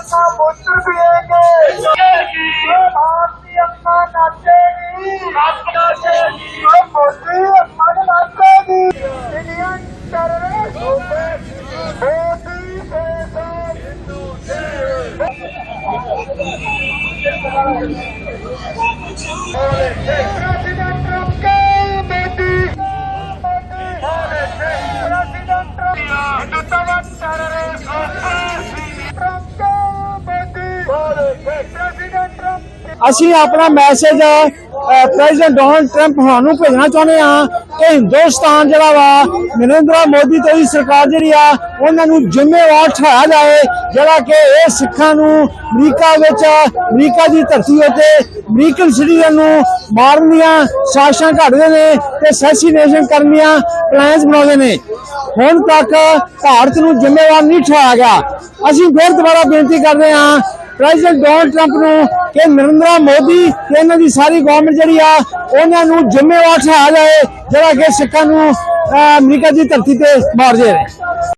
अपना पुत्र पिएंगे, भारतीय अम्मा नाचेगी, मोदी अम्मा नाचेगी। इंडियन टेररिस्ट मोदी से प्रेसिडेंट ट्रंप के बेटी, प्रेसिडेंट ट्रंप हिंदुत्ववाद टेररिस्ट ट्रंप के बेटी, प्रेसिडेंट ट्रंप। ਅਸੀਂ ਆਪਣਾ ਮੈਸੇਜ ਪ੍ਰੈਜ਼ੀਡੈਂਟ ਡੋਨਲਡ ਟਰੰਪ ਹੋਰਾਂ ਨੂੰ ਭੇਜਣਾ ਚਾਹੁੰਦੇ ਹਾਂ ਕਿ ਹਿੰਦੁਸਤਾਨ ਜਿਹੜਾ ਵਾ ਨਰਿੰਦਰ ਮੋਦੀ ਤੇ ਦੀ ਸਰਕਾਰ ਜਿਹੜੀ ਆ ਉਹਨਾਂ ਨੂੰ ਜ਼ਿੰਮੇਵਾਰ ਠਹਿਰਾਇਆ ਜਾਏ, ਜਿਹੜਾ ਕਿ ਇਹ ਸਿੱਖਾਂ ਨੂੰ ਅਮਰੀਕਾ ਵਿੱਚ ਅਮਰੀਕਾ ਦੀ ਧਰਤੀ ਉੱਤੇ ਅਮਰੀਕਨ ਸਿਟੀਜ਼ਨ ਨੂੰ ਮਾਰਨ ਦੀਆਂ ਸਾਜ਼ਿਸ਼ਾਂ ਘੜਦੇ ਨੇ ਤੇ ਅਸੈਸੀਨੇਸ਼ਨ ਕਰਨ ਦੀਆਂ ਪਲਾਨਸ ਬਣਾਉਂਦੇ ਨੇ। ਹੁਣ ਤੱਕ ਭਾਰਤ ਨੂੰ ਜ਼ਿੰਮੇਵਾਰ ਨਹੀਂ ਠਹਿਰਾਇਆ ਗਿਆ। ਅਸੀਂ ਫਿਰ ਦੁਬਾਰਾ ਬੇਨਤੀ ਕਰਦੇ ਹਾਂ ਪ੍ਰੈਜ਼ੀਡੈਂਟ ਡੋਨਲਡ ਟਰੰਪ ਨੂੰ ਕਿ ਨਰਿੰਦਰ ਮੋਦੀ ਤੇ ਇਹਨਾਂ ਦੀ ਸਾਰੀ ਗਵਰਨਮੈਂਟ ਜਿਹੜੀ ਆ ਉਹਨਾਂ ਨੂੰ ਜ਼ਿੰਮੇਵਾਰ ਠਹਿਰਾਇਆ ਜਾਏ, ਜਿਹੜਾ ਕਿ ਸਿੱਖਾਂ ਨੂੰ ਅਮਰੀਕਾ ਦੀ ਧਰਤੀ ਤੇ ਮਾਰਦੇ ਨੇ।